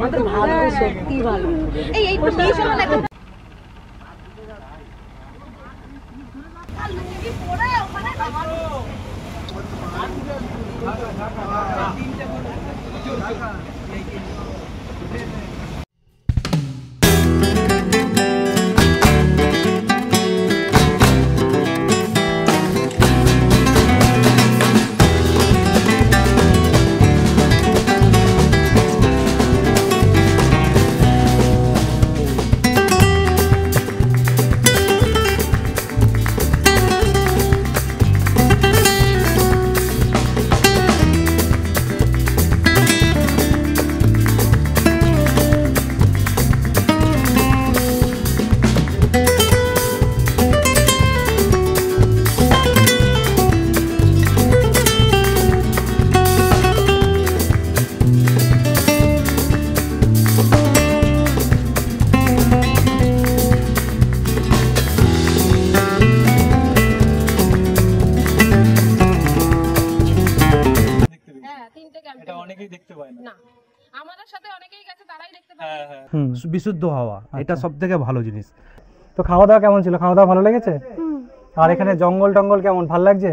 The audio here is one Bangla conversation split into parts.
আমাদের ভালো, সত্যি ভালো। এই বিশুদ্ধ হাওয়া, এটা সবথেকে ভালো জিনিস। তো খাওয়া দাওয়া কেমন ছিল? খাওয়া দাওয়া ভালো লেগেছে? আর এখানে জঙ্গল টঙ্গল কেমন, ভালো লাগছে?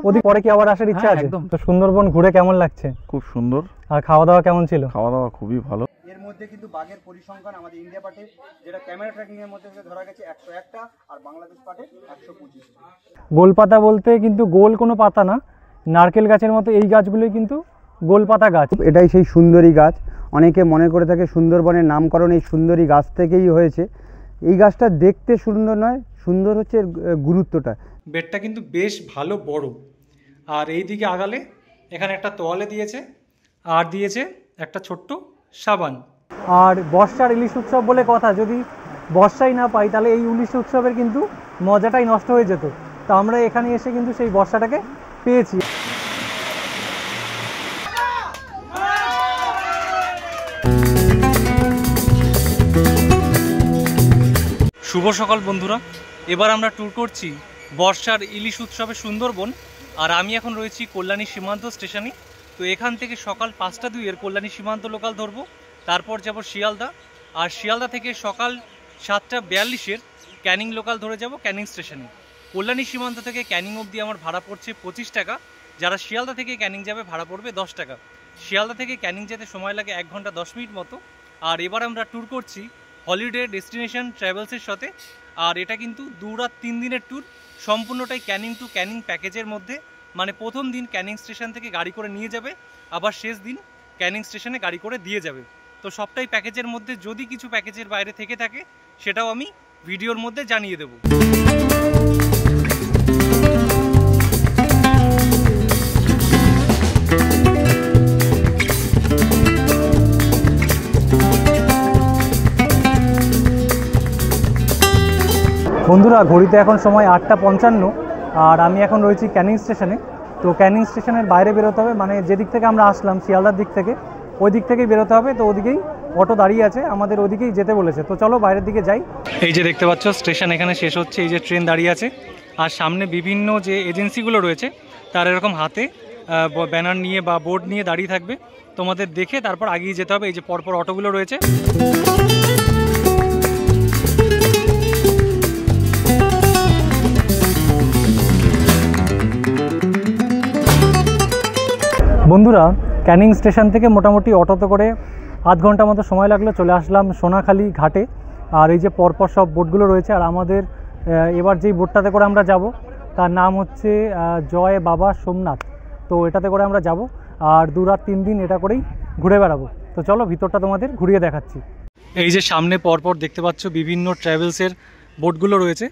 ওদিকে পরে কি আবার আসার ইচ্ছা আছে? তো সুন্দরবন ঘুরে কেমন লাগছে? খুব সুন্দর। আর খাওয়া দাওয়া কেমন ছিল? খাওয়া দাওয়া খুবই ভালো। এর মধ্যে কিন্তু বাঘের পরিসংখ্যান আমাদের ইন্ডিয়া পার্টে, যেটা ক্যামেরা ট্র্যাকিং এর মধ্যে ধরা গেছে 101টা, আর বাংলাদেশ পার্টে 125টা। গোল পাতা বলতে কিন্তু গোল কোনো পাতা না, নারকেল গাছের মতো এই গাছগুলোই কিন্তু গোল পাতা গাছ। এটাই সেই সুন্দরী গাছ। অনেকে মনে করে থাকে সুন্দরবনের নামকরণ এই সুন্দরী গাছ থেকেই হয়েছে। এই গাছটা দেখতে সুন্দর নয়, সুন্দর হচ্ছে এর গুরুত্বটা। বেডটা কিন্তু বেশ ভালো বড়। আর এই দিকে আগালে এখানে একটা তোয়ালে দিয়েছে, আর দিয়েছে একটা ছোট্ট সাবান। আর বর্ষার ইলিশ উৎসব বলে কথা, যদি বর্ষাই না পাই তাহলে এই ইলিশ উৎসবের কিন্তু মজাটাই নষ্ট হয়ে যেত। তো আমরা এখানে এসে কিন্তু সেই বর্ষাটাকে পেয়েছি। শুভ সকাল বন্ধুরা, এবার আমরা ট্যুর করছি বর্ষার ইলিশ উৎসবে সুন্দরবন। আর আমি এখন রয়েছি কল্যাণী সীমান্ত স্টেশনে। তো এখান থেকে সকাল 5টা 2 কল্যাণী সীমান্ত লোকাল ধরবো, তারপর যাব শিয়ালদা, আর শিয়ালদা থেকে সকাল 7টা 42 ক্যানিং লোকাল ধরে যাব ক্যানিং স্টেশনে। কল্যাণী সীমান্ত থেকে ক্যানিং অবধি আমার ভাড়া পড়ছে 25 টাকা। যারা শিয়ালদা থেকে ক্যানিং যাবে ভাড়া পড়বে 10 টাকা। শিয়ালদা থেকে ক্যানিং যেতে সময় লাগে 1 ঘন্টা 10 মিনিট মতো। আর এবার আমরা ট্যুর করছি হলিডে ডেস্টিনেশন ট্রাভেলসের সাথে। আর এটা কিন্তু 2 রাত 3 দিনের ট্যুর, সম্পূর্ণটাই ক্যানিং টু ক্যানিং প্যাকেজের মধ্যে। মানে প্রথম দিন ক্যানিং স্টেশন থেকে গাড়ি করে নিয়ে যাবে, আবার শেষ দিন ক্যানিং স্টেশনে গাড়ি করে দিয়ে যাবে। তো সবটাই প্যাকেজের মধ্যে। যদি কিছু প্যাকেজের বাইরে থেকে থাকে সেটাও আমি ভিডিওর মধ্যে জানিয়ে দেবো। বন্ধুরা, ঘড়িতে এখন সময় 8টা 55, আর আমি এখন রয়েছি ক্যানিং স্টেশনে। তো ক্যানিং স্টেশনের বাইরে বেরোতে হবে, মানে যেদিক থেকে আমরা আসলাম শিয়ালদার দিক থেকে, ওই দিক থেকেই বেরোতে হবে। তো ওদিকেই অটো দাঁড়িয়ে আছে, আমাদের ওদিকেই যেতে বলেছে। তো চলো বাইরের দিকে যাই। এই যে দেখতে পাচ্ছ স্টেশন এখানে শেষ হচ্ছে, এই যে ট্রেন দাঁড়িয়ে আছে। আর সামনে বিভিন্ন যে এজেন্সিগুলো রয়েছে তার এরকম হাতে ব্যানার নিয়ে বা বোর্ড নিয়ে দাঁড়িয়ে থাকবে, তোমাদের দেখে তারপর আগিয়ে যেতে হবে। এই যে পরপর অটোগুলো রয়েছে। বন্ধুরা, ক্যানিং স্টেশন থেকে মোটামুটি অটোতে করে আধ ঘন্টা মতো সময় লাগলো, চলে আসলাম সোনাখালি ঘাটে। আর এই যে পরপর সব বোটগুলো রয়েছে, আর আমাদের এবার যেই বোটটাতে করে আমরা যাব তার নাম হচ্ছে জয় বাবা সোমনাথ। তো এটাতে করে আমরা যাব, আর 2 রাত 3 দিন এটা করেই ঘুরে বেড়াবো। তো চলো ভিতরটা তোমাদের ঘুরিয়ে দেখাচ্ছি। এই যে সামনে পরপর দেখতে পাচ্ছ বিভিন্ন ট্রাভেলসের বোটগুলো রয়েছে,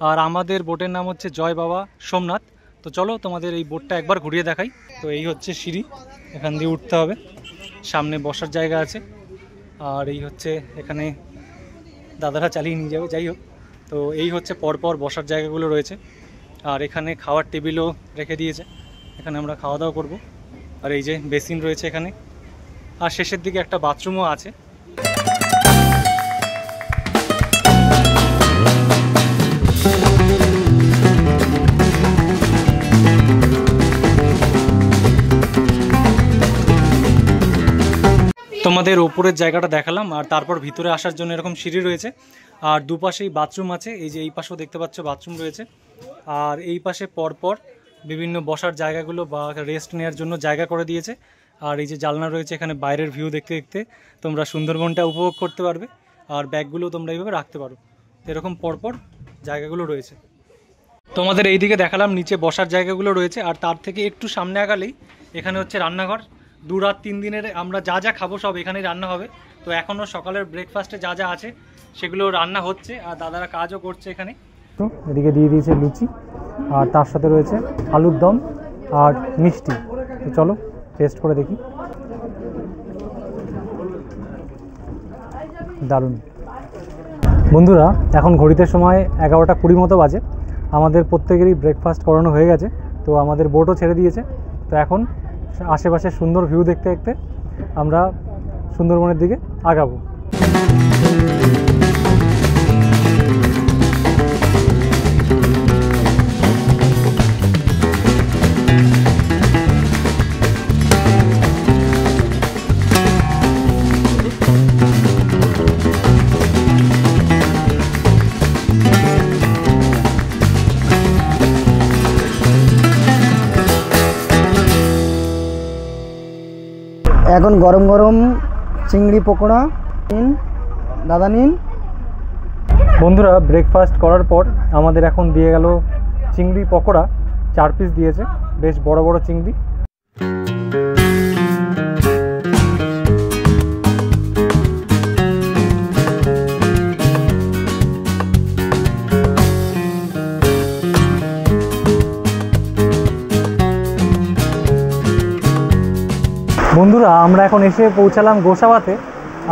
আর আমাদের বোটের নাম হচ্ছে জয় বাবা সোমনাথ। তো চলো তোমাদের এই বোটটা একবার ঘুরিয়ে দেখাই। তো এই হচ্ছে সিঁড়ি, এখান দিয়ে উঠতে হবে, সামনে বসার জায়গা আছে। আর এই হচ্ছে এখানে দাদারা চালিয়ে নিয়ে যাবে, যাই হোক। তো এই হচ্ছে পরপর বসার জায়গাগুলো রয়েছে, আর এখানে খাওয়ার টেবিলও রেখে দিয়েছে, এখানে আমরা খাওয়া দাওয়া করব। আর এই যে বেসিন রয়েছে এখানে, আর শেষের দিকে একটা বাথরুমও আছে। তো তোমাদের ওপরের জায়গাটা দেখালাম, আর তারপর ভিতরে আসার জন্য এরকম সিঁড়ি রয়েছে, আর দুপাশেই বাথরুম আছে। এই যে এই পাশেও দেখতে পাচ্ছ বাথরুম রয়েছে, আর এই পাশে পরপর বিভিন্ন বসার জায়গাগুলো বা রেস্ট নেওয়ার জন্য জায়গা করে দিয়েছে। আর এই যে জানলা রয়েছে, এখানে বাইরের ভিউ দেখতে দেখতে তোমরা সুন্দরবনটা উপভোগ করতে পারবে, আর ব্যাগগুলো তোমরা এইভাবে রাখতে পারো। এরকম পরপর জায়গাগুলো রয়েছে। তোমাদের এইদিকে দেখালাম নিচে বসার জায়গাগুলো রয়েছে, আর তার থেকে একটু সামনে আগালেই এখানে হচ্ছে রান্নাঘর। 2 রাত 3 দিনের আমরা যা যা খাবো সব এখানেই রান্না হবে। তো এখনও সকালের ব্রেকফাস্টে যা যা আছে সেগুলো রান্না হচ্ছে, আর দাদারা কাজও করছে এখানে। তো এদিকে দিয়ে দিয়েছে লুচি, আর তার সাথে রয়েছে আলুর দম আর মিষ্টি। তো চলো টেস্ট করে দেখি। দারুণ। বন্ধুরা এখন ঘড়িতে সময় 11টা 20 মতো বাজে। আমাদের প্রত্যেকেরই ব্রেকফাস্ট করানো হয়ে গেছে, তো আমাদের বোটও ছেড়ে দিয়েছে। তো এখন আশেপাশে সুন্দর ভিউ দেখতে দেখতে আমরা সুন্দরবনের দিকে আগাবো। এখন গরম গরম চিংড়ি পকোড়া নিন দাদা, নিন। বন্ধুরা ব্রেকফাস্ট করার পর আমাদের এখন দিয়ে গেল চিংড়ি পকোড়া। 4 পিস দিয়েছে, বেশ বড় বড় চিংড়ি। বন্ধুরা আমরা এখন এসে পৌঁছালাম গোসাবাতে,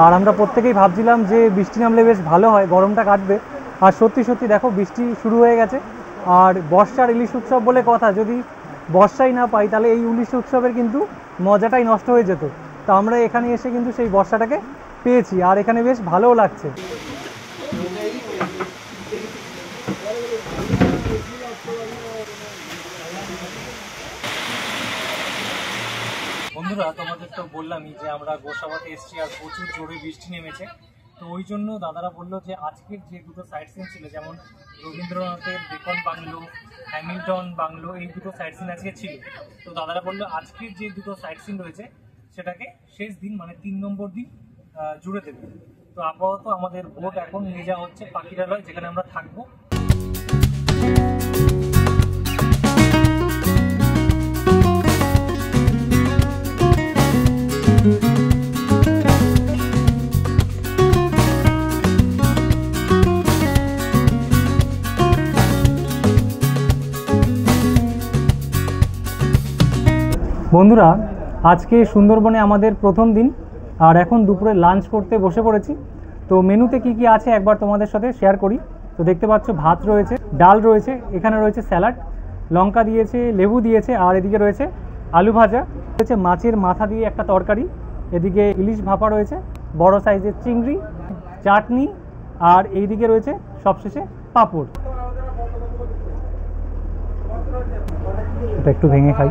আর আমরা প্রত্যেকেই ভাবছিলাম যে বৃষ্টি নামলে বেশ ভালো হয়, গরমটা কাটবে। আর সত্যি সত্যি দেখো বৃষ্টি শুরু হয়ে গেছে। আর বর্ষার ইলিশ উৎসব বলে কথা, যদি বর্ষাই না পাই তাহলে এই ইলিশ উৎসবের কিন্তু মজাটাই নষ্ট হয়ে যেত। তো আমরা এখানে এসে কিন্তু সেই বর্ষাটাকে পেয়েছি, আর এখানে বেশ ভালোও লাগছে। বন্ধুরা তোমাদের তো বললামই যে আমরা গোসাবাতে এসেছি, আর প্রচুর জোরে বৃষ্টি নেমেছে। তো ওই জন্য দাদারা বললো যে আজকের যে 2টো সাইট সিন ছিল, যেমন রবীন্দ্রনাথের বেকন বাংলো, হ্যামিল্টন বাংলো, এই 2টো সাইট সিন আজকে ছিল। তো দাদারা বললো আজকের যে 2টো সাইট সিন রয়েছে সেটাকে শেষ দিন মানে 3 নম্বর দিন জুড়ে দেবে। তো আপাতত আমাদের বোট এখন নিয়ে যাওয়া হচ্ছে পাখিরালয়, যেখানে আমরা থাকবো। বন্ধুরা আজকে সুন্দরবনে আমাদের প্রথম দিন, আর এখন দুপুরে লাঞ্চ করতে বসে পড়েছি। তো মেনুতে কি কি আছে একবার তোমাদের সাথে শেয়ার করি। তো দেখতে পাচ্ছ ভাত রয়েছে, ডাল রয়েছে, এখানে রয়েছে স্যালাড, লঙ্কা দিয়েছে, লেবু দিয়েছে, আর এদিকে রয়েছে আলু ভাজা রয়েছে, মাছের মাথা দিয়ে একটা তরকারি, এদিকে ইলিশ ভাপা রয়েছে, বড় সাইজের চিংড়ি, চাটনি, আর এইদিকে রয়েছে সবশেষে পাঁপড়। এটা একটু ভেঙে খাই।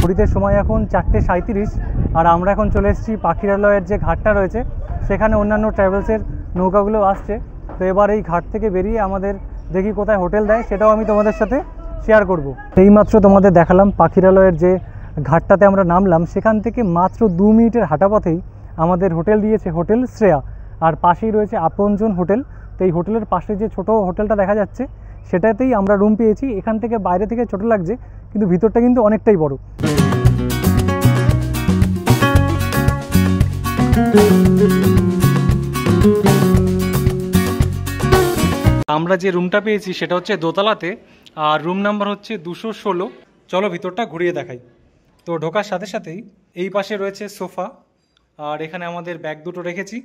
ঘড়িতে সময় এখন 4:37, আর আমরা এখন চলে এসেছি পাখিরালয়ের যে ঘাটটা রয়েছে সেখানে অন্যান্য ট্রাভেলসের নৌকাগুলো আসছে। তো এবার এই ঘাট থেকে বেরিয়ে আমাদের দেখি কোথায় হোটেল দেয়, সেটাও আমি তোমাদের সাথে শেয়ার করব। এইমাত্র তোমাদের দেখালাম পাখিরালয়ের যে ঘাটটাতে আমরা নামলাম, সেখান থেকে মাত্র 2 মিনিটের হাঁটা পথেই আমাদের হোটেল দিয়েছে হোটেল শ্রেয়া, আর পাশেই রয়েছে আপনজন হোটেল। তো এই হোটেলের পাশে যে ছোট হোটেলটা দেখা যাচ্ছে সেটাতেই আমরা রুম পেয়েছি। এখান থেকে বাইরে থেকে ছোট লাগছে, কিন্তু ভিতরটা কিন্তু অনেকটাই বড়। আমরা যে রুমটা পেয়েছি সেটা হচ্ছে দোতলাতে, আর রুম নাম্বার হচ্ছে 216। চলো ভিতরটা ঘুরিয়ে দেখাই। তো ঢোকার সাথে সাথেই এই পাশে রয়েছে সোফা, আর এখানে আমাদের ব্যাগ দুটো রেখেছি,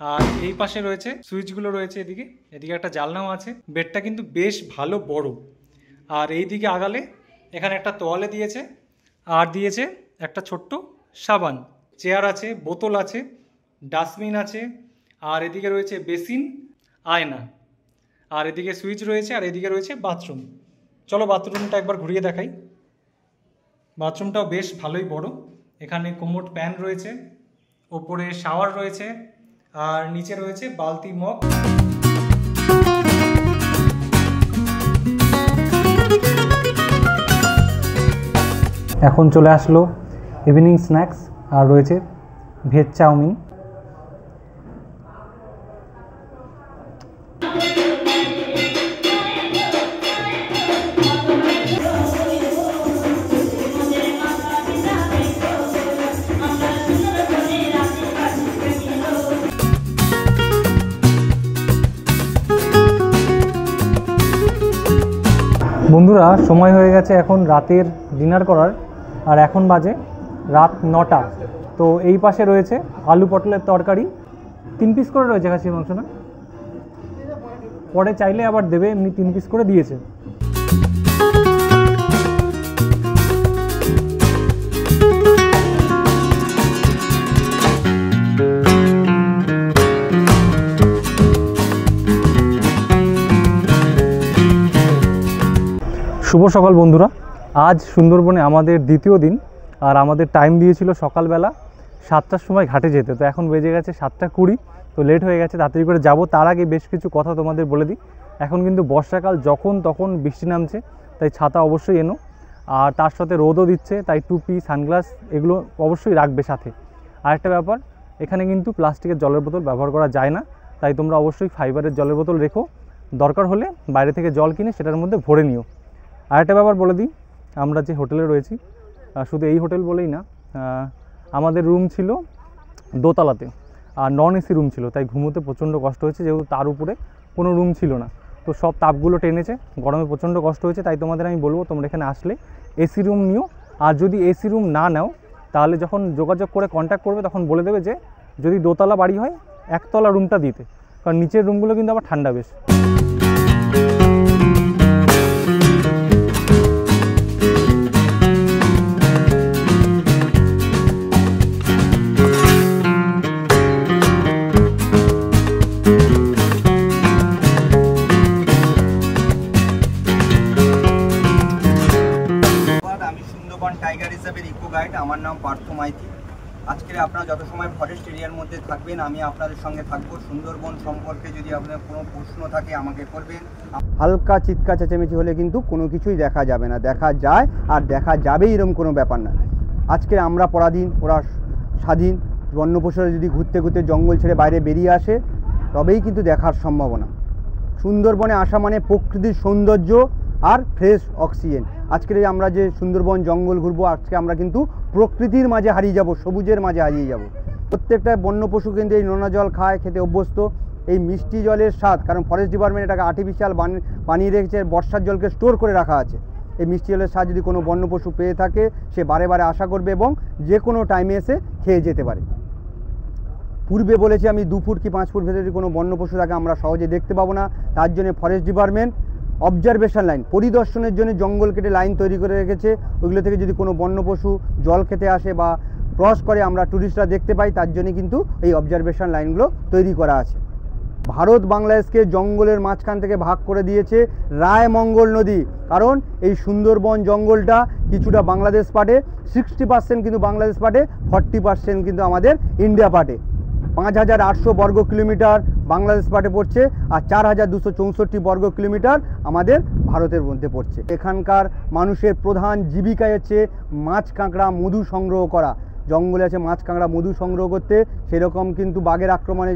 আর এই পাশে রয়েছে সুইচগুলো রয়েছে, এদিকে এদিকে একটা জানলাও আছে। বেডটা কিন্তু বেশ ভালো বড়। আর এই দিকে আগালে এখানে একটা তোয়ালে দিয়েছে, আর দিয়েছে একটা ছোট্ট সাবান, চেয়ার আছে, বোতল আছে, ডাস্টবিন আছে, আর এদিকে রয়েছে বেসিন, আয়না, আর এদিকে সুইচ রয়েছে, আর এদিকে রয়েছে বাথরুম। চলো বাথরুমটা একবার ঘুরিয়ে দেখাই। বাথরুমটাও বেশ ভালোই বড়। এখানে কোমোড প্যান রয়েছে, ওপরে শাওয়ার রয়েছে, আর নিচে রয়েছে বালতি, মগ। এখন চলে আসলো ইভিনিং স্ন্যাক্স, আর রয়েছে ভেজ চাউমিন। বন্ধুরা, সময় হয়ে গেছে এখন রাতের ডিনার করার, আর এখন বাজে রাত 9টা। তো এই পাশে রয়েছে আলু পটলের তরকারি, 3 পিস করে রয়েছে খাসির মাংস, না পরে চাইলে আবার দেবে, এমনি 3 পিস করে দিয়েছে। শুভ সকাল বন্ধুরা, আজ সুন্দরবনে আমাদের দ্বিতীয় দিন, আর আমাদের টাইম দিয়েছিল সকালবেলা 7টার সময় ঘাটে যেতে। তো এখন বেজে গেছে 7:20, তো লেট হয়ে গেছে, তাড়াতাড়ি করে যাব। তার আগে বেশ কিছু কথা তোমাদের বলে দিই। এখন কিন্তু বর্ষাকাল, যখন তখন বৃষ্টি নামছে, তাই ছাতা অবশ্যই এনো, আর তার সাথে রোদও দিচ্ছে, তাই টুপি, সানগ্লাস এগুলো অবশ্যই রাখবে সাথে। আরেকটা ব্যাপার, এখানে কিন্তু প্লাস্টিকের জলের বোতল ব্যবহার করা যায় না, তাই তোমরা অবশ্যই ফাইবারের জলের বোতল রেখো। দরকার হলে বাইরে থেকে জল কিনে সেটার মধ্যে ভরে নিও। আরেকটা ব্যাপার বলে দিই, আমরা যে হোটেলে রয়েছি, শুধু এই হোটেল বলেই না, আমাদের রুম ছিল দোতলাতে, আর নন এসি রুম ছিল, তাই ঘুমোতে প্রচণ্ড কষ্ট হয়েছে, যেহেতু তার উপরে কোনো রুম ছিল না। তো সব তাপগুলো টেনেছে, গরমে প্রচণ্ড কষ্ট হয়েছে। তাই তোমাদের আমি বলবো, তোমরা এখানে আসলে এসি রুম নিও। আর যদি এসি রুম না নাও, তাহলে যখন যোগাযোগ করে কন্ট্যাক্ট করবে, তখন বলে দেবে যে যদি দোতলা বাড়ি হয়, একতলা রুমটা দিতে, কারণ নিচের রুমগুলো কিন্তু আবার ঠান্ডা বেশ। টাইগার রিজার্ভের ইকো গাইড, আমার নাম পার্থ মাইতি। আজকে আপনারা যত সময় ফরেস্ট এরিয়ার মধ্যে থাকবেন, আমি আপনাদের সঙ্গে থাকবো। সুন্দরবন সম্পর্কে যদি আপনার কোনো প্রশ্ন থাকে আমাকে করবেন। হালকা চিৎকার চেঁচামেচি হলে কিন্তু কোনো কিছুই দেখা যাবে না, দেখা যায় আর দেখা যাবে এরকম কোনো ব্যাপার না। আজকে আমরা পরাধীন, ওরা স্বাধীন। বন্য পশুরা যদি ঘুরতে ঘুরতে জঙ্গল ছেড়ে বাইরে বেরিয়ে আসে, তবেই কিন্তু দেখার সম্ভাবনা। সুন্দরবনে আসা মানে প্রকৃতির সৌন্দর্য আর ফ্রেশ অক্সিজেন। আজকের এই আমরা যে সুন্দরবন জঙ্গল ঘুরবো, আজকে আমরা কিন্তু প্রকৃতির মাঝে হারিয়ে যাব, সবুজের মাঝে হারিয়ে যাব। প্রত্যেকটা বন্য পশু কিন্তু এই নোনা জল খায়, খেতে অভ্যস্ত। এই মিষ্টি জলের স্বাদ, কারণ ফরেস্ট ডিপার্টমেন্ট এটাকে আর্টিফিশিয়াল বানিয়ে রেখেছে, বর্ষার জলকে স্টোর করে রাখা আছে। এই মিষ্টি জলের স্বাদ যদি কোনো বন্য পশু পেয়ে থাকে, সে বারে বারে আশা করবে এবং যে কোনো টাইমে এসে খেয়ে যেতে পারে। পূর্বে বলেছি আমি, 2 ফুট কি 5 ফুট ভেতরে কোনো বন্য পশু থাকে আমরা সহজে দেখতে পাবো না। তার জন্য ফরেস্ট ডিপার্টমেন্ট অবজারভেশন লাইন, পরিদর্শনের জন্য জঙ্গল কেটে লাইন তৈরি করে রেখেছে। ওইগুলো থেকে যদি কোনো বন্য পশু জল খেতে আসে বা ক্রস করে, আমরা ট্যুরিস্টরা দেখতে পাই। তার জন্য কিন্তু এই অবজারভেশন লাইনগুলো তৈরি করা আছে। ভারত বাংলাদেশকে জঙ্গলের মাঝখান থেকে ভাগ করে দিয়েছে রায়মঙ্গল নদী, কারণ এই সুন্দরবন জঙ্গলটা কিছুটা বাংলাদেশ পার্টে, 60% কিন্তু বাংলাদেশ পার্টে, 40% কিন্তু আমাদের ইন্ডিয়া পার্টে। 5,800 বর্গ কিলোমিটার বাংলাদেশ পার্টে পড়ছে, আর 4,264 বর্গ কিলোমিটার আমাদের ভারতের মধ্যে পড়ছে। এখানকার মানুষের প্রধান জীবিকাই হচ্ছে মাছ কাঁকড়া মধু সংগ্রহ করা। জঙ্গলে আছে মাছ কাঁকড়া মধু সংগ্রহ করতে। সেরকম কিন্তু বাঘের আক্রমণে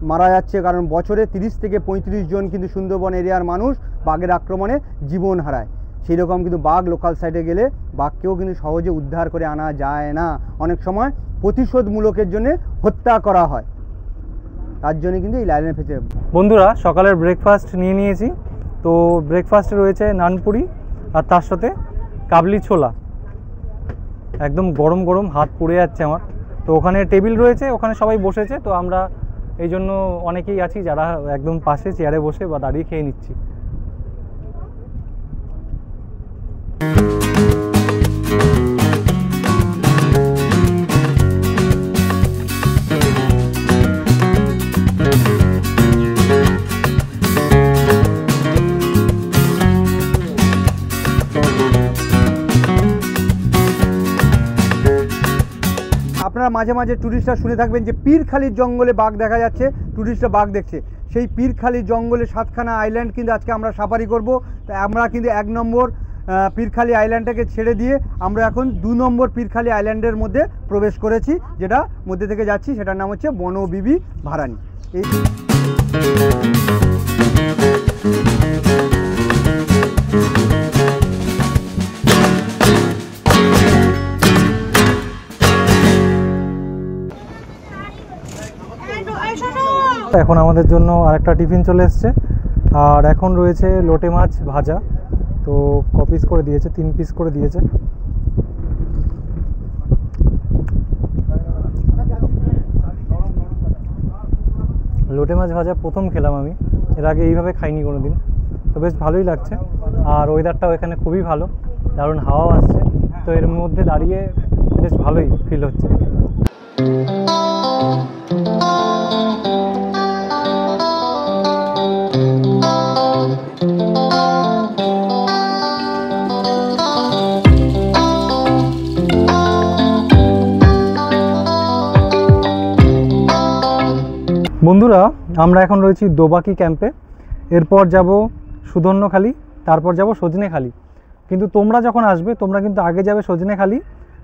মারা যাচ্ছে, কারণ বছরে 30 থেকে 35 জন কিন্তু সুন্দরবন এরিয়ার মানুষ বাঘের আক্রমণে জীবন হারায়। সেই রকম কিন্তু বাঘ লোকাল সাইডে গেলে বাঘকেও কিন্তু সহজে উদ্ধার করে আনা যায় না, অনেক সময় প্রতিশোধমূলকের জন্য হত্যা করা হয়, তার জন্য কিন্তু এই লাইনের ভেতরে। বন্ধুরা সকালের ব্রেকফাস্ট নিয়ে নিয়েছি, তো ব্রেকফাস্টে রয়েছে নানপুরি আর তার সাথে কাবলি ছোলা, একদম গরম গরম, হাত পুড়ে যাচ্ছে আমার। তো ওখানে টেবিল রয়েছে, ওখানে সবাই বসেছে, তো আমরা এই জন্য অনেকেই আছি যারা একদম পাশে চেয়ারে বসে বা দাঁড়িয়ে খেয়ে নিচ্ছি। আপনারা মাঝে মাঝে ট্যুরিস্টরা শুনে থাকবেন যে পীরখালির জঙ্গলে বাঘ দেখা যাচ্ছে, ট্যুরিস্টরা বাঘ দেখছে। সেই পীরখালির জঙ্গলে 7খানা আইল্যান্ড কিন্তু আজকে আমরা সাফারি করব। তাই আমরা কিন্তু 1 নম্বর পীরখালি আইল্যান্ডটাকে ছেড়ে দিয়ে আমরা এখন 2 নম্বর পীরখালি আইল্যান্ডের মধ্যে প্রবেশ করেছি, যেটা মধ্যে থেকে যাচ্ছি, সেটার নাম হচ্ছে বনবিবি ভারানি। এই এখন আমাদের জন্য আরেকটা টিফিন চলে এসছে, আর এখন রয়েছে লোটে মাছ ভাজা, তো কপিস করে দিয়েছে, 3 পিস করে দিয়েছে। লোটে মাছ ভাজা প্রথম খেলাম আমি, এর আগে এইভাবে খাইনি কোনো দিন, তো বেশ ভালোই লাগছে। আর ওয়েদারটাও এখানে খুবই ভালো, দারুণ হাওয়া আসছে, তো এর মধ্যে দাঁড়িয়ে বেশ ভালোই ফিল হচ্ছে। বন্ধুরা আমরা এখন রয়েছি দোবাকি ক্যাম্পে, এরপর যাব সুধন্যখালি, তারপর যাব সজনেখালি। কিন্তু তোমরা যখন আসবে তোমরা কিন্তু আগে যাবে সজনেখালি,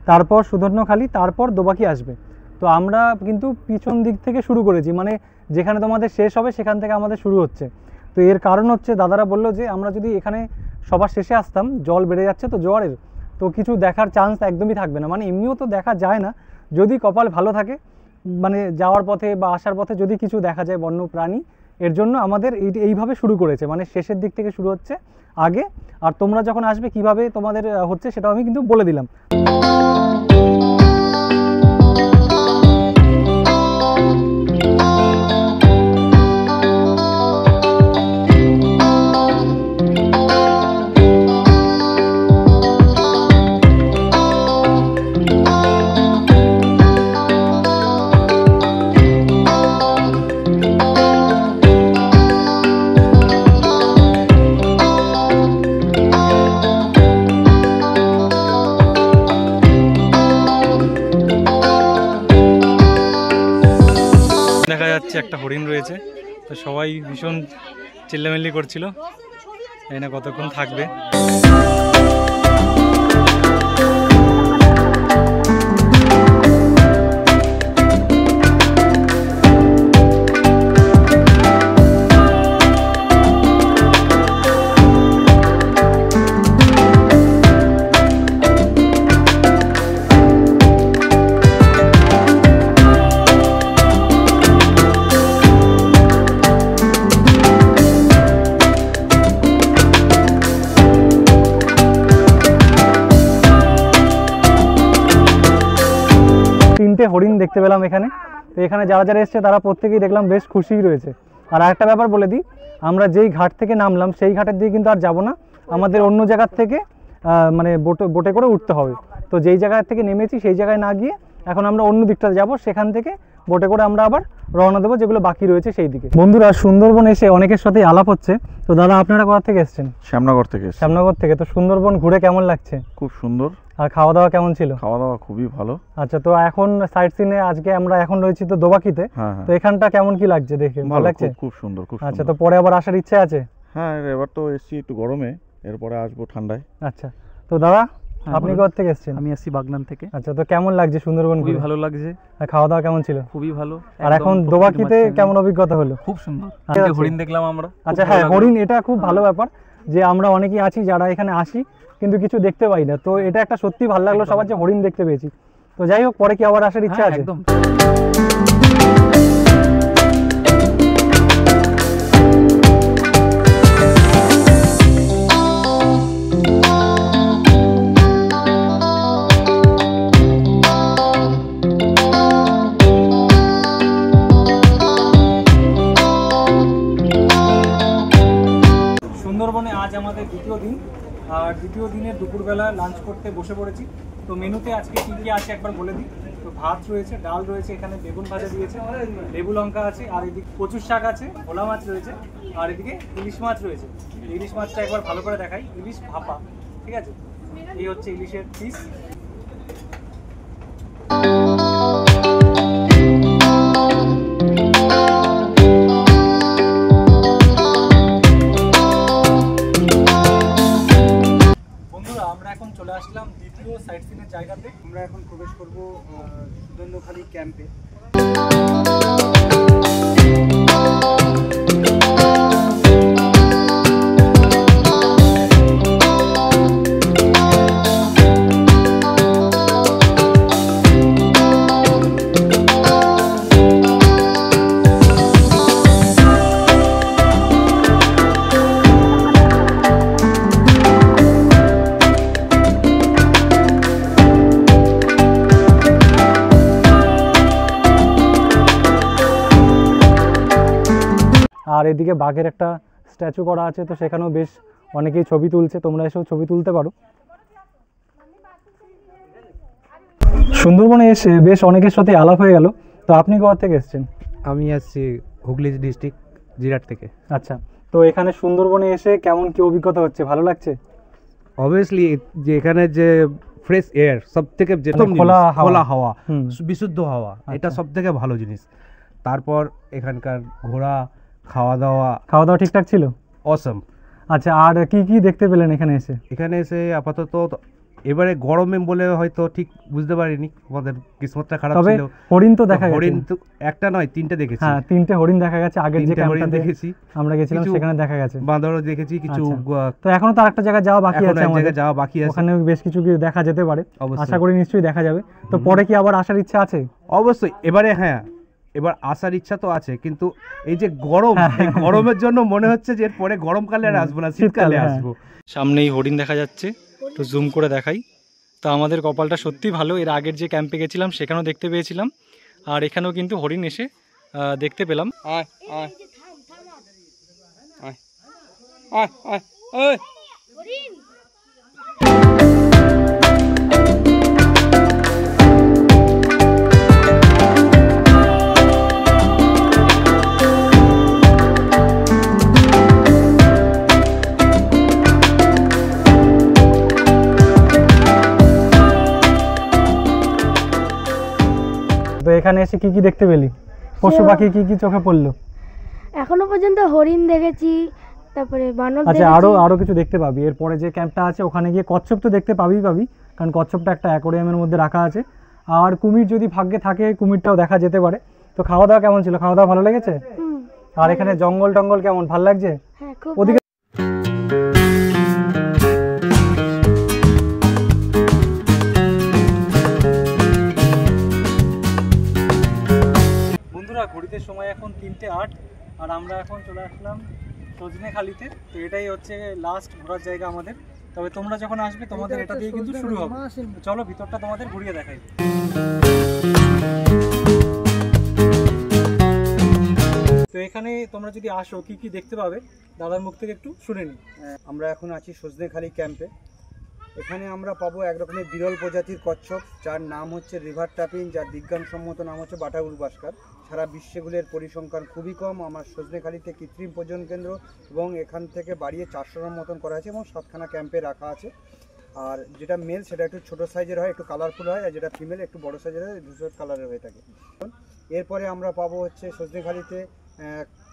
তারপর সুধন্যখালি, তারপর দোবাকি আসবে। তো আমরা কিন্তু পিছন দিক থেকে শুরু করেছি, মানে যেখানে তোমাদের শেষ হবে সেখান থেকে আমাদের শুরু হচ্ছে। তো এর কারণ হচ্ছে দাদারা বললো যে আমরা যদি এখানে সবার শেষে আসতাম, জল বেড়ে যাচ্ছে তো জোয়ারের, তো কিছু দেখার চান্স একদমই থাকবে না, মানে এমনিও তো দেখা যায় না, যদি কপাল ভালো থাকে, মানে যাওয়ার পথে বা আসার পথে যদি কিছু দেখা যায় বন্য প্রাণী, এর জন্য আমাদের এইভাবে শুরু করেছে, মানে শেষের দিক থেকে শুরু হচ্ছে আগে। আর তোমরা যখন আসবে কিভাবে তোমাদের হচ্ছে সেটাও আমি কিন্তু বলে দিলাম। দেখা যাচ্ছে একটা হরিণ রয়েছে, তো সবাই ভীষণ চিল্লামিল্লি করছিল, এই না কতক্ষণ থাকবে। হরিণ দেখতে পেলাম এখানে, তো এখানে যারা যারা এসছে তারা প্রত্যেকেই দেখলাম বেশ খুশিই রয়েছে। আর আরেকটা ব্যাপার বলে দিই, আমরা যেই ঘাট থেকে নামলাম সেই ঘাটের দিকে কিন্তু আর যাব না, আমাদের অন্য জায়গার থেকে মানে বোটে করে উঠতে হবে। তো যেই জায়গা থেকে নেমেছি সেই জায়গায় না গিয়ে এখন আমরা অন্য দিকটাতে যাব, সেখান থেকে বোটে করে আমরা আবার রওনা দেবো যেগুলো বাকি রয়েছে সেই দিকে। বন্ধুরা সুন্দরবন এসে অনেকের সাথেই আলাপ হচ্ছে, তো দাদা আপনারা কোথা থেকে এসেছেন? শ্যামনগর থেকে। শ্যামনগর থেকে। তো সুন্দরবন ঘুরে কেমন লাগছে? খুব সুন্দর। আর খাওয়া দাওয়া কেমন ছিল? খাওয়া দাওয়া খুবই ভালো। আচ্ছা, তো এখন সাইট সিনে আজকে আমরা এখন রয়েছি তো দোবাকিতে, তো এখানটা কেমন কি লাগছে দেখে? ভালো লাগছে? খুব সুন্দর, খুব সুন্দর। আচ্ছা, তো পরে আবার আসার ইচ্ছে আছে? হ্যাঁ, এবার তো এসছি একটু গরমে, এরপরে আসবো ঠান্ডায়। আচ্ছা, তো দাদা আপনি কোথা থেকে এসেছেন? আমি আসছি বাগনান থেকে। আচ্ছা, তো কেমন লাগছে সুন্দরবন খুবই ঘুরে? ভালো লাগছে। আর খাওয়া দাওয়া কেমন ছিল? খুবই ভালো। আর এখন দোবাকিতে কেমন অভিজ্ঞতা হলো? খুব সুন্দর। আজকে হরিণ দেখলাম আমরা। আচ্ছা হ্যাঁ, হরিণ এটা খুব ভালো ব্যাপার যে আমরা অনেকেই আছি যারা এখানে আসি কিন্তু কিছু দেখতে পাই না, তো এটা একটা সত্যি ভালো লাগলো সবার যে হরিণ দেখতে পেয়েছি। তো যাই হোক, পরে কি আবার আসার ইচ্ছা আছে? একদম। সুন্দরবনে আজ আমাদের দ্বিতীয় দিন, আর দ্বিতীয় দিনের দুপুরবেলা লাঞ্চ করতে বসে পড়েছি। তো মেনুতে আজকে কী কী আছে একবার বলে দিই। তো ভাত রয়েছে, ডাল রয়েছে, এখানে বেগুন ভাজা দিয়েছে, লেবু লঙ্কা আছে, আর এদিকে কচুর শাক আছে, ভোলা মাছ রয়েছে, আর এদিকে ইলিশ মাছ রয়েছে। ইলিশ মাছটা একবার ভালো করে দেখাই, ইলিশ ভাপা, ঠিক আছে? এই হচ্ছে ইলিশের পিস। আমরা এখন চলে আসলাম দ্বিতীয় সাইট সিনের জায়গাতে। আমরা এখন প্রবেশ করব সুদন্দখালি ক্যাম্পে। আর এদিকে বাঘের একটা স্ট্যাচু করা আছে, তো সেখানেও বেশ অনেকেই ছবি তুলছে, তোমরা এসেও ছবি তুলতে পারো। সুন্দরবনে এসে বেশ অনেকের সাথে আলাপ হয়ে গেল। তো আপনি কোথা থেকে এসেছেন? আমি আসছি হুগলি ডিস্ট্রিক্ট জিরাট থেকে। আচ্ছা, তো এখানে সুন্দরবনে এসে কেমন কি অভিজ্ঞতা হচ্ছে, ভালো লাগছে? অবভিয়াসলি যে এখানে যে ফ্রেশ এয়ার সব থেকে যে খোলা হাওয়া, বিশুদ্ধ হাওয়া, এটা সব থেকে ভালো জিনিস। তারপর এখানকার ঘোরা, খাওয়া দাওয়া ঠিকঠাক ছিল? অসম। আচ্ছা, আর কি কি দেখতে পেলেন এখানে এসে? এখানে এসে আপাতত এবারে গরমে বলে হয়তো ঠিক বুঝতে পারিনি, আমাদের কিসমতটা খারাপ ছিল। হরিণ তো দেখা গেছে, হরিণ তো একটা নয় তিনটে দেখেছি। হ্যাঁ, তিনটে হরিণ দেখা গেছে। আগের যে হরিণ দেখেছি, আমরা গেছিলাম সেখানে দেখা গেছে। বাঁদরও দেখেছি কিছু। তো এখনো তো আরেকটা জায়গা যাওয়া বাকি আছে, আমাদের যাওয়া বাকি আছে, ওখানে বেশ কিছু দেখা যেতে পারে, অবশ্যই। আশা করি নিশ্চয়ই দেখা যাবে। তো পরে কি আবার আসার ইচ্ছা আছে? অবশ্যই। এবারে হ্যাঁ, এবার আসার ইচ্ছা তো আছে, কিন্তু এই যে গরম, এই গরমের জন্য মনে হচ্ছে যে পরে গরমকালে আর আসবো না, শীতকালে আসবো। সামনেই হরিণ দেখা যাচ্ছে, তো জুম করে দেখাই। তো আমাদের কপালটা সত্যি ভালো, এর আগের যে ক্যাম্পে গেছিলাম সেখানেও দেখতে পেয়েছিলাম, আর এখানেও কিন্তু হরিণ এসে দেখতে পেলাম। তো এখানে এসে কি কি দেখতে পেলি? পশু পাখি কি কি চোখে পড়লো? এখনো পর্যন্ত হরিণ দেখেছি, তারপরে বানর আচ্ছা, দেখেছি। আরো কিছু দেখতে পাবি এরপরে যে ক্যাম্পটা আছে, ওখানে গিয়ে কচ্ছপ তো দেখতে পাবি, কারণ কচ্ছপটা একটা অ্যাকোরিয়ামের মধ্যে রাখা আছে। আর কুমির যদি ভাগ্যে থাকে, কুমিরটাও দেখা যেতে পারে। তো খাওয়া দাওয়া কেমন ছিল? খাওয়া দাওয়া ভালো লেগেছে? আর এখানে জঙ্গল টঙ্গল কেমন, ভালো লাগছে? হ্যাঁ, খুব ওদিকে বন্ধুরা, ঘড়িতে সময় এখন 3:08, আর আমরা এখন চলে আসলাম সজনেখালিতে। তো এটাই হচ্ছে লাস্ট ঘোরার জায়গা আমাদের। তবে তোমরা যখন আসবে তোমাদের এটা দিয়ে কিন্তু শুরু হবে। চলো ভিতরটা তোমাদের ঘুরিয়ে দেখাই। তো এখানে তোমরা যদি আসো কি কি দেখতে পাবে দাদার মুখ থেকে একটু শুনে নিই। আমরা এখন আছি সজনেখালি ক্যাম্পে। এখানে আমরা পাবো এক রকমের বিরল প্রজাতির কচ্ছপ, যার নাম হচ্ছে রিভার টাপিন, যার বিজ্ঞানসম্মত নাম হচ্ছে বাটাগুল বাস্কার। সারা বিশ্বেগুলির পরিসংখ্যান খুবই কম। আমার সজনেখালিতে কৃত্রিম প্রজনন কেন্দ্র এবং এখান থেকে বাড়িয়ে 400-র মতন করা আছে এবং 7খানা ক্যাম্পে রাখা আছে। আর যেটা মেল সেটা একটু ছোটো সাইজের হয়, একটু কালারফুল হয়, আর যেটা ফিমেল একটু বড় সাইজের হয়, ধূসর কালারের হয়ে থাকে। এরপরে আমরা পাবো হচ্ছে সজনেখালিতে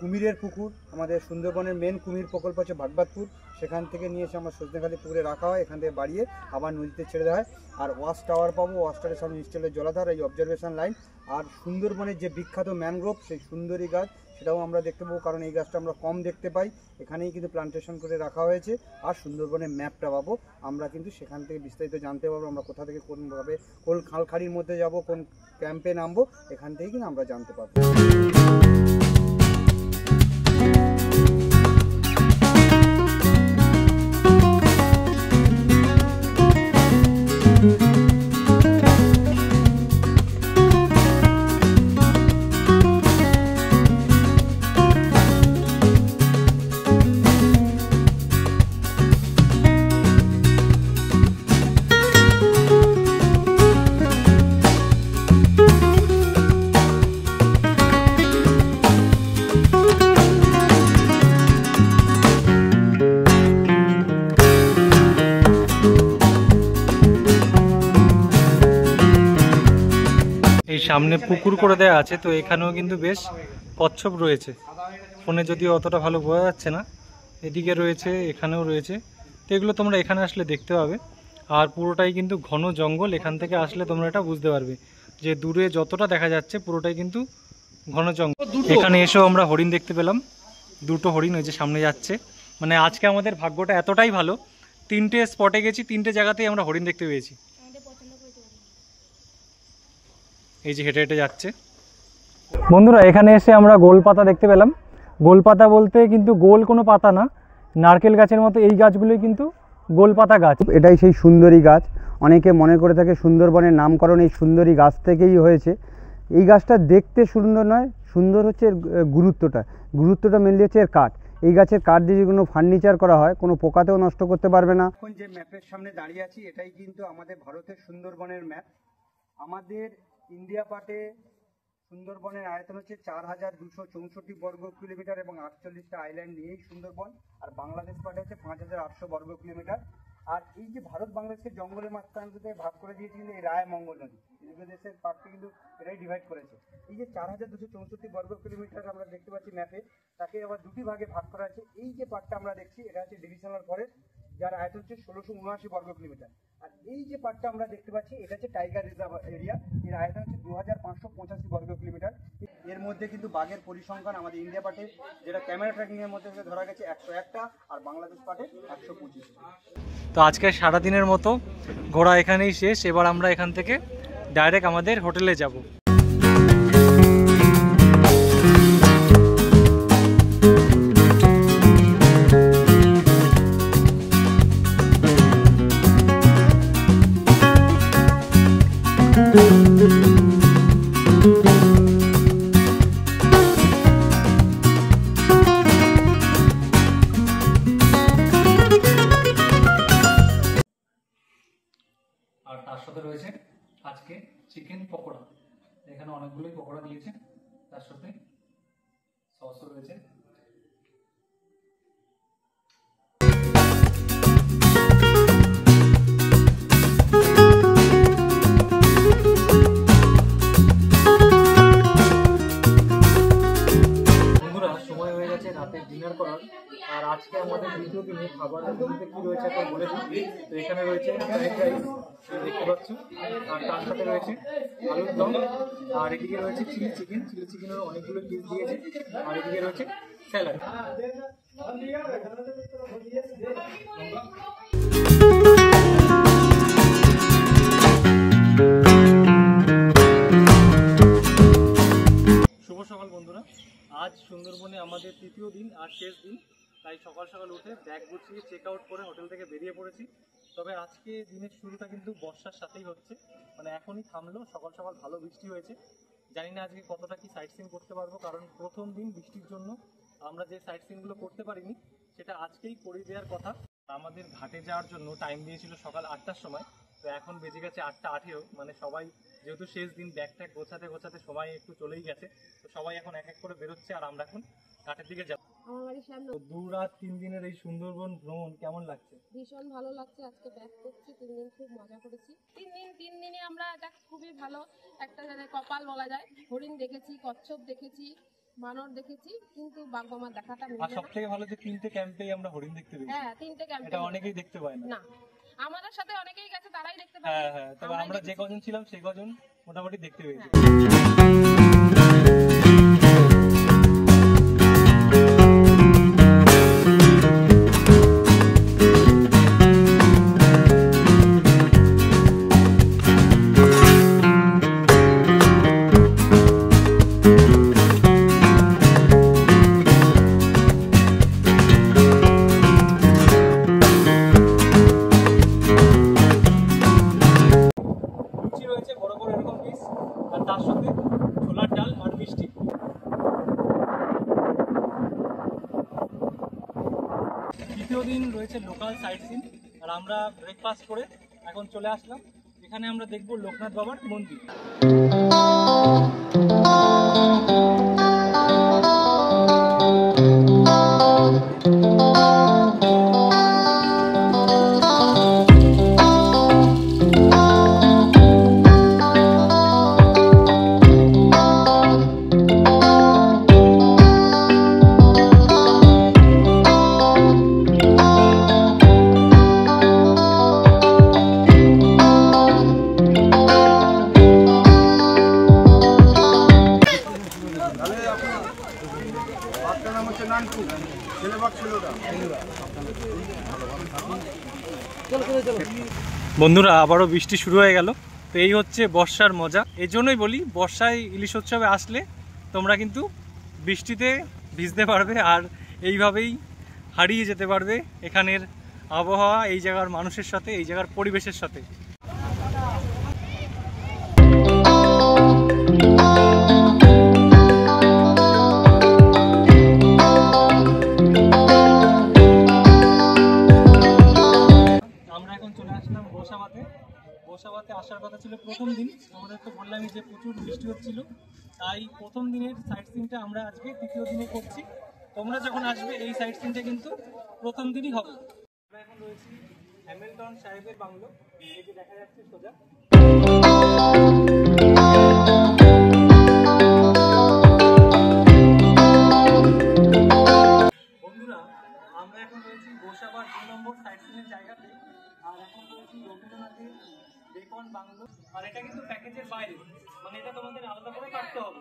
কুমিরের পুকুর, আমাদের সুন্দরবনের মেন কুমির প্রকল্প হচ্ছে ভাগবাদপুর, সেখান থেকে নিয়ে এসে আমরা সজনেখালি পুকুরে রাখা হয়, এখান থেকে বাড়িয়ে আবার নদীতে ছেড়ে দেওয়া হয়। আর ওয়াচ টাওয়ার পাবো, ওয়াচ টাওয়ারের সামনে ইনস্টলের জলাধার, এই অবজারভেশন লাইন, আর সুন্দরবনের যে বিখ্যাত ম্যানগ্রোভ সেই সুন্দরী গাছ সেটাও আমরা দেখতে পাবো, কারণ এই গাছটা আমরা কম দেখতে পাই। এখানেই কিন্তু প্লান্টেশন করে রাখা হয়েছে। আর সুন্দরবনের ম্যাপটা পাবো, আমরা কিন্তু সেখান থেকে বিস্তারিত জানতে পারবো আমরা কোথা থেকে কোনভাবে কোন খালখাড়ির মধ্যে যাব, কোন ক্যাম্পে নামবো, এখান থেকে কিন্তু আমরা জানতে পারবো। এই সামনে পুকুর করে দেওয়া আছে, তো এখানেও কিন্তু বেশ কচ্ছপ রয়েছে। ফোনে যদিও অতটা ভালো বোঝা যাচ্ছে না, এদিকে রয়েছে, এখানেও রয়েছে। তো এগুলো তোমরা এখানে আসলে দেখতে পাবে। আর পুরোটাই কিন্তু ঘন জঙ্গল, এখান থেকে আসলে তোমরা এটা বুঝতে পারবে যে দূরে যতটা দেখা যাচ্ছে পুরোটাই কিন্তু ঘন জঙ্গল। এখানে এসেও আমরা হরিণ দেখতে পেলাম, দুটো হরিণ ওই যে সামনে যাচ্ছে। মানে আজকে আমাদের ভাগ্যটা এতটাই ভালো, 3টে স্পটে গেছি, 3টে জায়গাতেই আমরা হরিণ দেখতে পেয়েছি। এই যে হেঁটে হেঁটে যাচ্ছে বন্ধুরা। এখানে এসে আমরা গোলপাতা দেখতে পেলাম। গোলপাতা বলতে কিন্তু গোল কোনো পাতা না, নারকেল গাছের মতো এই গাছগুলোই কিন্তু গোলপাতা গাছ। এটাই সেই সুন্দরী গাছ। অনেকে মনে করে থাকে সুন্দরবনের নামকরণ এই সুন্দরী গাছ থেকেই হয়েছে। এই গাছটা দেখতে সুন্দর নয়, সুন্দর হচ্ছে এর গুরুত্বটা মেনলি হচ্ছে এর কাঠ। এই গাছের কাঠ দিয়ে কোনো ফার্নিচার করা হয়, কোনো পোকাতেও নষ্ট করতে পারবে না। এখন যে ম্যাপের সামনে দাঁড়িয়ে আছি এটাই কিন্তু আমাদের ভারতের সুন্দরবনের ম্যাপ। আমাদের ইন্ডিয়া পার্টে সুন্দরবনের আয়তন হচ্ছে 4264 বর্গ কিলোমিটার এবং 48টা আইল্যান্ড নিয়েই সুন্দরবন। আর বাংলাদেশ পার্টে হচ্ছে 5800 বর্গ কিলোমিটার। আর এই যে ভারত বাংলাদেশের জঙ্গলের মাঝখানটাতে ভাগ করে দিয়েছে কিন্তু এই রায় মঙ্গল নদী, দেশের পার্টকে কিন্তু এটাই ডিভাইড করেছে। এই যে 4264 বর্গ কিলোমিটার আমরা দেখতে পাচ্ছি ম্যাপে, তাকে আবার দুটি ভাগে ভাগ করা আছে। এই যে পার্টটা আমরা দেখছি এটা হচ্ছে ডিভিশনাল ফরেস্ট, যার আয়তন হচ্ছে 1679 বর্গ কিলোমিটার। আর এই যে পার্টটা আমরা দেখতে পাচ্ছি এটা হচ্ছে টাইগার রিজার্ভ এরিয়া, এর আয়তন হচ্ছে 2585 বর্গ কিলোমিটার। এর মধ্যে কিন্তু বাঘের পরিসংখ্যান আমাদের ইন্ডিয়া পার্টে, যেটা ক্যামেরা ট্র্যাকিং এর মধ্যে ধরা গেছে 101টা, আর বাংলাদেশ পার্টে 125টা। তো আজকে সারাদিনের মতো ঘোরা এখানেই শেষ। এবার আমরা এখান থেকে ডাইরেক্ট আমাদের হোটেলে যাব। আর তার সাথে রয়েছে আজকে চিকেন পকোড়া। এখানে অনেকগুলোই পকোড়া দিয়েছে, তার সাথে সসও রয়েছে। বন্ধুরা সময় হয়ে গেছে রাতে ডিনার করার। আর আজকে আমাদের দ্বিতীয় দিনে খাবারের মধ্যে কি রয়েছে এখন বলে দিই। তো এখানে রয়েছে ফ্রাইড রাইস দেখতে পাচ্ছ, আর তার সাথে রয়েছে আলুর দম, আর এদিকে রয়েছে চিলি চিকেনের অনেকগুলো পিস দিয়েছে, আর এদিকে রয়েছে স্যালাড। শুভ সকাল বন্ধুরা। আজ সুন্দরবনে আমাদের তৃতীয় দিন আর শেষ দিন, তাই সকাল সকাল উঠে ব্যাগ গুছিয়ে চেক আউট করে হোটেল থেকে বেরিয়ে পড়েছি। তবে আজকে দিনের শুরুটা কিন্তু বর্ষার সাথেই হচ্ছে, মানে এখনই থামলো। সকাল সকাল ভালো বৃষ্টি হয়েছে, জানি না আজকে কতটা কি সাইট সিন করতে পারবো, কারণ প্রথম দিন বৃষ্টির জন্য আমরা যে সাইট সিনগুলো করতে পারিনি সেটা আজকেই করে দেওয়ার কথা। আমাদের ঘাটে যাওয়ার জন্য টাইম দিয়েছিল সকাল 8টার সময়, তো এখন বেজে গেছে 8:18, মানে সবাই যেহেতু শেষ দিন ব্যাগ ট্যাগ গোছাতে সময় একটু চলেই গেছে, তো সবাই এখন এক এক করে বেরোচ্ছে আর আমরা এখন ঘাটের দিকে যাবো। 2 রাত 3 দিনের এই সুন্দরবন ভ্রমণ কেমন লাগছে? ভীষণ ভালো লাগছে। আজকে ব্যাক করছি, 3 দিন খুব মজা করেছি। 3 দিনে আমরা এটা খুবই ভালো একটা কপাল বলা যায়। হরিণ দেখেছি, কচ্ছপ দেখেছি, বানর দেখেছি, কিন্তু বাঘমামা দেখাটা আর মিলে না। সবথেকে ভালো যে 3টে ক্যাম্পেই আমরা হরিণ দেখতে পেয়েছি। হ্যাঁ, 3টে ক্যাম্প। এটা অনেকেই দেখতে পায় না। না, আমাদের সাথে অনেকেই গেছে, তারাই দেখতে পায়। হ্যাঁ হ্যাঁ, তবে আমরা যে কজন ছিলাম সেই কজন মোটামুটি দেখতে পেয়েছি। লুচি রয়েছে বড় বড় এরকম পিস, আর তার সাথে ছোলার ডাল আর মিষ্টি। দ্বিতীয় দিন রয়েছে লোকাল সাইট সিন, আর আমরা ব্রেকফাস্ট করে এখন চলে আসলাম। এখানে আমরা দেখব লোকনাথ বাবার মন্দির। বন্ধুরা, আবারও বৃষ্টি শুরু হয়ে গেল। তো এই হচ্ছে বর্ষার মজা। এই জন্যই বলি, বর্ষায় ইলিশ উৎসবে আসলে তোমরা কিন্তু বৃষ্টিতে ভিজতে পারবে, আর এইভাবেই হারিয়ে যেতে পারবে এখানের আবহাওয়া, এই জায়গার মানুষের সাথে, এই জায়গার পরিবেশের সাথে। আমরা এখন চলে আসলাম গোসাবাতে। গোসাবাতে আসার কথা ছিল প্রথম দিন, আমাদের তো বললামই যে প্রচুর বৃষ্টি হচ্ছিল, তাই প্রথম দিনের সাইট সিনটা আমরা আজকে তৃতীয় দিনে করছি। তোমরা যখন আসবে এই সাইট সিনটা কিন্তু প্রথম দিনই হবে। আমরা এখন রয়েছি হ্যামিল্টন সাহেবের বাংলো, এই যে দেখা যাচ্ছে সোজা। বন্ধুরা, আমরা এখন রয়েছি গোসাবার 2 নম্বর সাইট সিনের জায়গাতে, আর এখন রয়েছি রবীন্দ্রনাথের বেকন বাংলো। আর এটা কিন্তু প্যাকেজের বাইরে, মানে এটা তোমাদের আলাদা করে কাটতে হবে।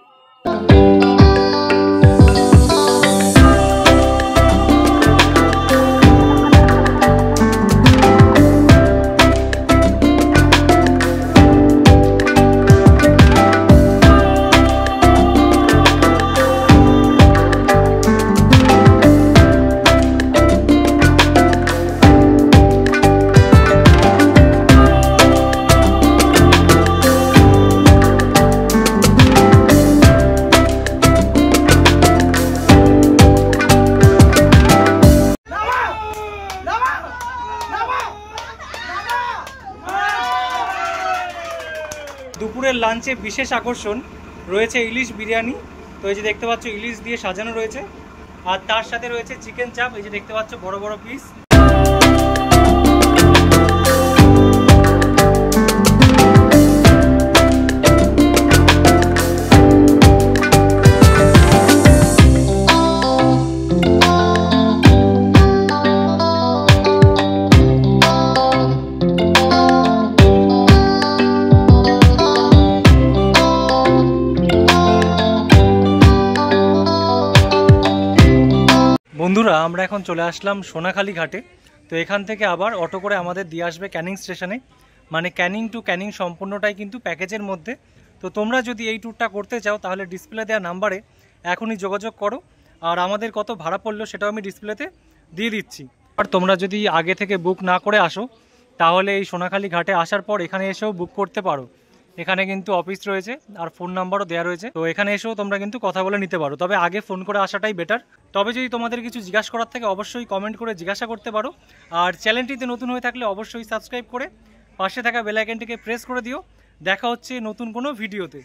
দুপুরের লাঞ্চে বিশেষ আকর্ষণ রয়েছে ইলিশ বিরিয়ানি। তো এই যে দেখতে পাচ্ছ ইলিশ দিয়ে সাজানো রয়েছে, আর তার সাথে রয়েছে চিকেন চাপ, এই যে দেখতে পাচ্ছ বড় বড় পিস। বন্ধুরা, আমরা এখন চলে আসলাম সোনাখালি ঘাটে। তো এখান থেকে আবার অটো করে আমাদের দিয়ে আসবে ক্যানিং স্টেশনে, মানে ক্যানিং টু ক্যানিং সম্পূর্ণটাই কিন্তু প্যাকেজের মধ্যে। তো তোমরা যদি এই ট্যুরটা করতে চাও তাহলে ডিসপ্লে দেওয়া নাম্বারে এখনই যোগাযোগ করো, আর আমাদের কত ভাড়া পড়লো সেটাও আমি ডিসপ্লেতে দিয়ে দিচ্ছি। আর তোমরা যদি আগে থেকে বুক না করে আসো তাহলে এই সোনাখালি ঘাটে আসার পর এখানে এসেও বুক করতে পারো। এখানে কিন্তু অফিস রয়েছে আর ফোন নাম্বারও দেওয়া রয়েছে, তো এখানে এসেও তোমরা কিন্তু কথা বলে নিতে পারো। তবে আগে ফোন করে আসাটাই বেটার। তবে যদি তোমাদের কিছু জিজ্ঞাসা করার থাকে অবশ্যই কমেন্ট করে জিজ্ঞাসা করতে পারো, আর চ্যানেলটিতে নতুন হয়ে থাকলে অবশ্যই সাবস্ক্রাইব করে পাশে থাকা বেল আইকনটিকে প্রেস করে দিও। দেখা হচ্ছে নতুন কোনো ভিডিওতে।